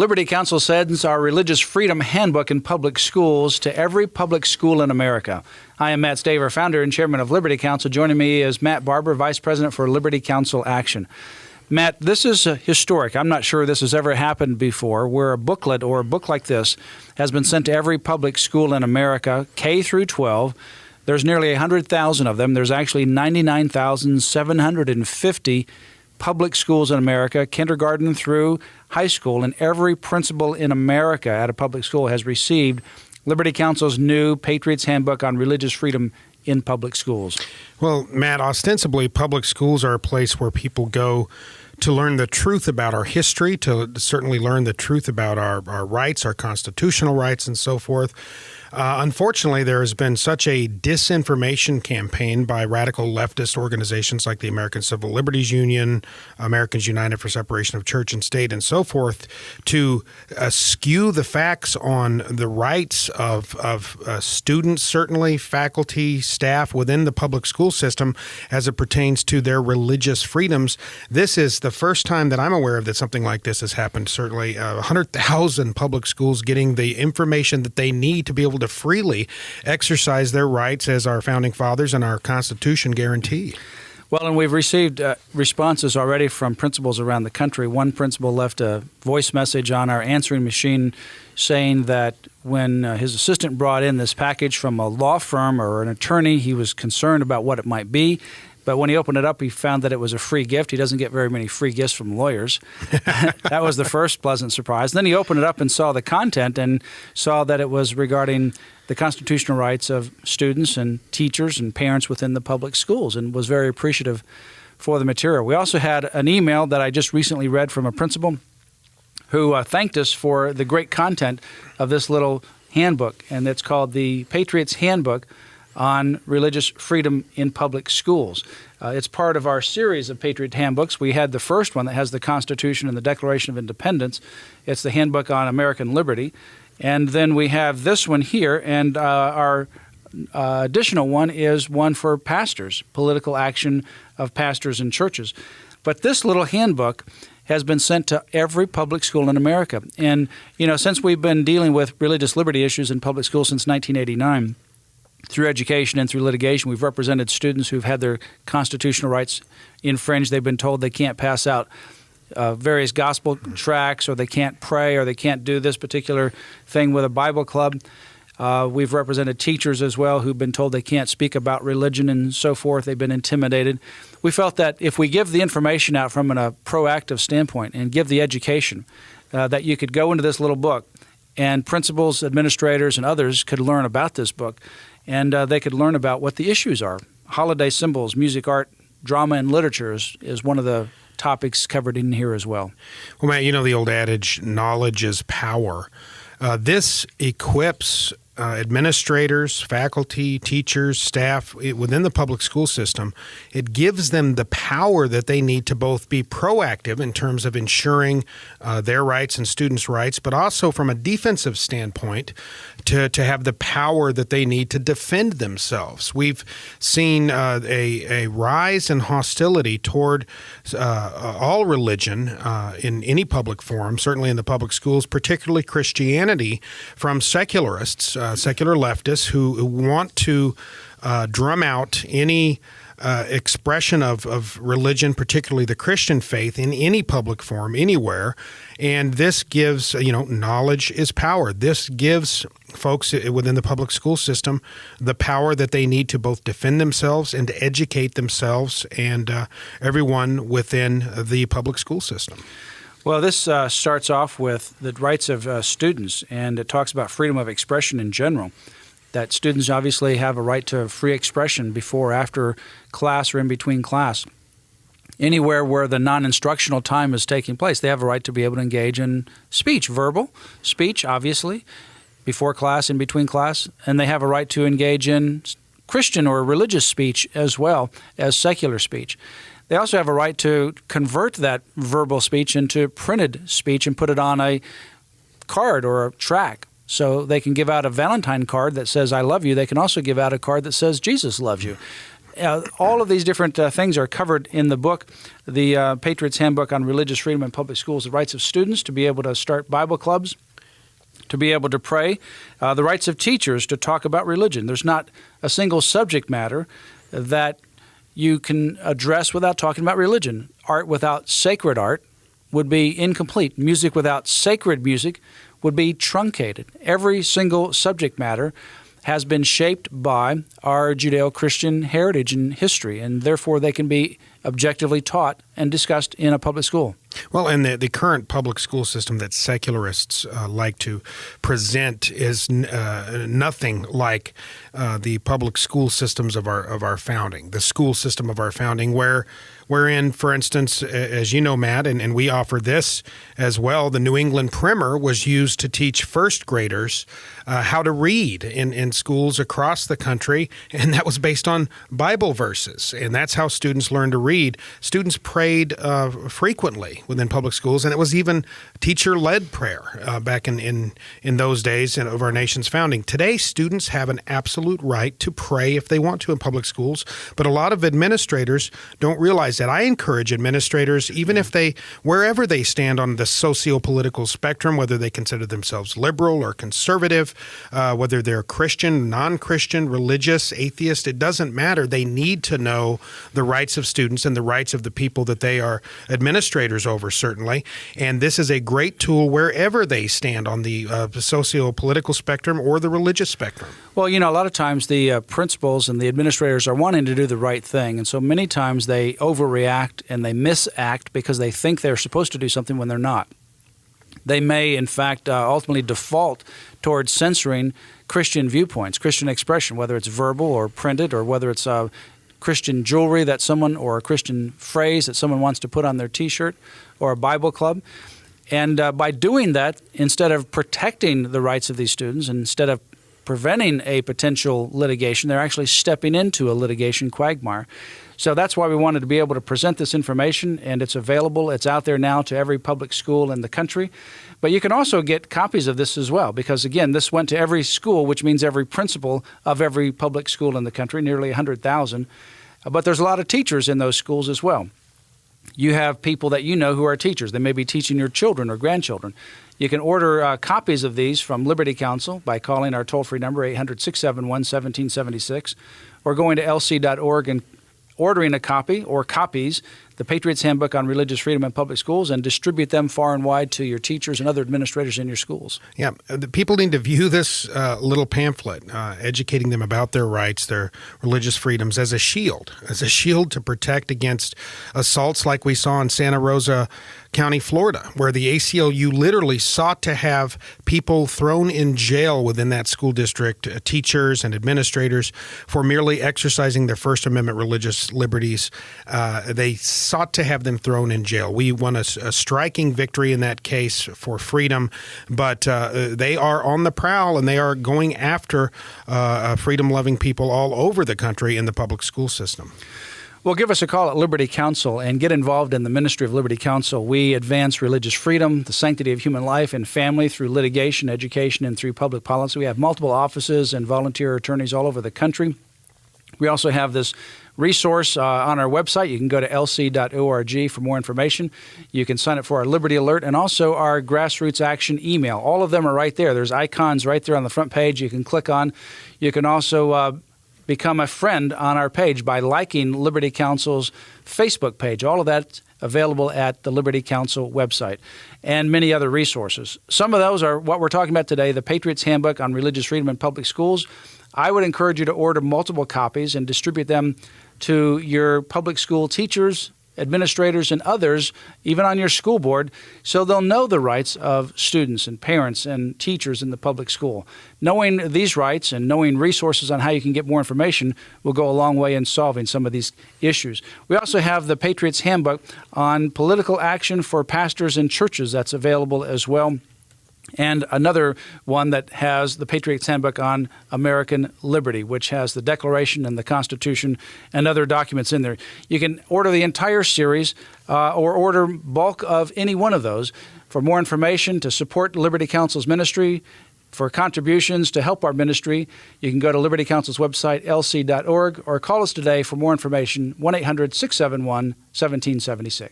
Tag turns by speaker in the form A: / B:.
A: Liberty Counsel sends our Religious Freedom Handbook in public schools to every public school in America. I am Matt Staver, founder and chairman of Liberty Counsel. Joining me is Matt Barber, vice president for Liberty Counsel Action. Matt, this is historic. I'm not sure this has ever happened before, where a booklet or a book like this has been sent to every public school in America, K through 12. There's nearly 100,000 of them. There's actually 99,750 public schools in America, kindergarten through high school, and every principal in America at a public school has received Liberty Counsel's new Patriot's Handbook on Religious Freedom in Public Schools.
B: Well, Matt, ostensibly, public schools are a place where people go to learn the truth about our history, to certainly learn the truth about our rights, our constitutional rights, and so forth. Unfortunately, there has been such a disinformation campaign by radical leftist organizations like the American Civil Liberties Union, Americans United for Separation of Church and State, and so forth, to skew the facts on the rights of students, certainly faculty, staff within the public school system as it pertains to their religious freedoms. This is the first time that I'm aware of that something like this has happened. Certainly 100,000 public schools getting the information that they need to be able to freely exercise their rights as our founding fathers and our Constitution guarantee.
A: Well, and we've received responses already from principals around the country. One principal left a voice message on our answering machine saying that when his assistant brought in this package from a law firm or an attorney, he was concerned about what it might be. But when he opened it up, he found that it was a free gift. He doesn't get very many free gifts from lawyers. That was the first pleasant surprise. Then he opened it up and saw the content and saw that it was regarding the constitutional rights of students and teachers and parents within the public schools, and was very appreciative for the material. We also had an email that I just recently read from a principal who thanked us for the great content of this little handbook, and it's called the Patriot's Handbook on Religious Freedom in Public Schools. It's part of our series of Patriot Handbooks. We had the first one that has the Constitution and the Declaration of Independence. It's the Handbook on American Liberty. And then we have this one here, and our additional one is one for pastors, political action of pastors and churches. But this little handbook has been sent to every public school in America. And, you know, since we've been dealing with religious liberty issues in public schools since 1989, through education and through litigation, we've represented students who've had their constitutional rights infringed. They've been told they can't pass out various gospel tracts, or they can't pray, or they can't do this particular thing with a Bible club. We've represented teachers as well who've been told they can't speak about religion and so forth. They've been intimidated. We felt that if we give the information out from a proactive standpoint and give the education, that you could go into this little book, and principals, administrators, and others could learn about this book, and they could learn about what the issues are. Holiday symbols, music, art, drama, and literature is one of the topics covered in here as well.
B: Well, Matt, you know the old adage, knowledge is power. This equips administrators, faculty, teachers, staff within the public school system. It gives them the power that they need to both be proactive in terms of ensuring their rights and students' rights, but also from a defensive standpoint to have the power that they need to defend themselves. We've seen a rise in hostility toward all religion in any public forum, certainly in the public schools, particularly Christianity, from secularists, secular leftists who want to drum out any expression of religion, particularly the Christian faith, in any public forum, anywhere. And this gives, knowledge is power. This gives folks within the public school system the power that they need to both defend themselves and to educate themselves and everyone within the public school system.
A: Well, this starts off with the rights of students, and it talks about freedom of expression in general, that students obviously have a right to free expression before, after class, or in between class. Anywhere where the non-instructional time is taking place, they have a right to be able to engage in speech, verbal speech, obviously, before class, in between class, and they have a right to engage in Christian or religious speech as well as secular speech. They also have a right to convert that verbal speech into printed speech and put it on a card or a tract. So they can give out a Valentine card that says, "I love you." They can also give out a card that says, "Jesus loves you." All of these different things are covered in the book, the Patriot's Handbook on Religious Freedom in Public Schools, the rights of students to be able to start Bible clubs, to be able to pray, the rights of teachers to talk about religion. There's not a single subject matter that you can address without talking about religion. Art without sacred art would be incomplete. Music without sacred music would be truncated. Every single subject matter has been shaped by our Judeo-Christian heritage and history, and therefore they can be objectively taught and discussed in a public school.
B: Well, and the current public school system that secularists like to present is nothing like the public school systems of our founding, the school system of our founding, wherein, for instance, as you know, Matt, and we offer this as well, the New England Primer was used to teach first graders how to read in schools across the country, and that was based on Bible verses, and that's how students learned to read. Students prayed frequently within public schools, and it was even teacher-led prayer back in those days of our nation's founding. Today, students have an absolute right to pray if they want to in public schools, but a lot of administrators don't realize that. I encourage administrators, even if wherever they stand on the socio-political spectrum, whether they consider themselves liberal or conservative, whether they're Christian, non-Christian, religious, atheist, it doesn't matter. They need to know the rights of students and the rights of the people that they are administrators over, certainly. And this is a great tool wherever they stand on the socio-political spectrum or the religious spectrum. Well,
A: a lot of times the principals and the administrators are wanting to do the right thing, and so many times they overreact and they misact because they think they're supposed to do something when they're not. They may, in fact, ultimately default towards censoring Christian viewpoints, Christian expression, whether it's verbal or printed, or whether it's Christian jewelry that someone, or a Christian phrase that someone wants to put on their T-shirt, or a Bible club. And by doing that, instead of protecting the rights of these students, instead of preventing a potential litigation, they're actually stepping into a litigation quagmire. So that's why we wanted to be able to present this information, and it's available. It's out there now to every public school in the country. But you can also get copies of this as well, because, again, this went to every school, which means every principal of every public school in the country, nearly 100,000. But there's a lot of teachers in those schools as well. You have people that you know who are teachers. They may be teaching your children or grandchildren. You can order copies of these from Liberty Counsel by calling our toll-free number, 800-671-1776, or going to lc.org and ordering a copy or copies, the Patriot's Handbook on Religious Freedom in Public Schools, and distribute them far and wide to your teachers and other administrators in your schools.
B: Yeah, the people need to view this little pamphlet, educating them about their rights, their religious freedoms, as a shield to protect against assaults like we saw in Santa Rosa County, Florida, where the ACLU literally sought to have people thrown in jail within that school district, teachers and administrators, for merely exercising their First Amendment religious liberties. They sought to have them thrown in jail. We won a striking victory in that case for freedom, but they are on the prowl, and they are going after freedom-loving people all over the country in the public school system.
A: Well, give us a call at Liberty Counsel and get involved in the ministry of Liberty Counsel. We advance religious freedom, the sanctity of human life and family through litigation, education, and through public policy. We have multiple offices and volunteer attorneys all over the country. We also have this resource on our website. You can go to lc.org for more information. You can sign up for our Liberty Alert and also our Grassroots Action email. All of them are right there. There's icons right there on the front page you can click on. You can also become a friend on our page by liking Liberty Counsel's Facebook page. All of that's available at the Liberty Counsel website, and many other resources. Some of those are what we're talking about today, the Patriot's Handbook on Religious Freedom in Public Schools. I would encourage you to order multiple copies and distribute them to your public school teachers, administrators, and others, even on your school board, so they'll know the rights of students and parents and teachers in the public school. Knowing these rights and knowing resources on how you can get more information will go a long way in solving some of these issues. We also have the Patriot's Handbook on political action for pastors and churches. That's available as well. And another one that has the Patriot's Handbook on American Liberty, which has the Declaration and the Constitution and other documents in there. You can order the entire series or order bulk of any one of those. For more information, to support Liberty Counsel's ministry, For contributions to help our ministry, you can go to Liberty Counsel's website, lc.org, or call us today for more information, 1-800-671-1776.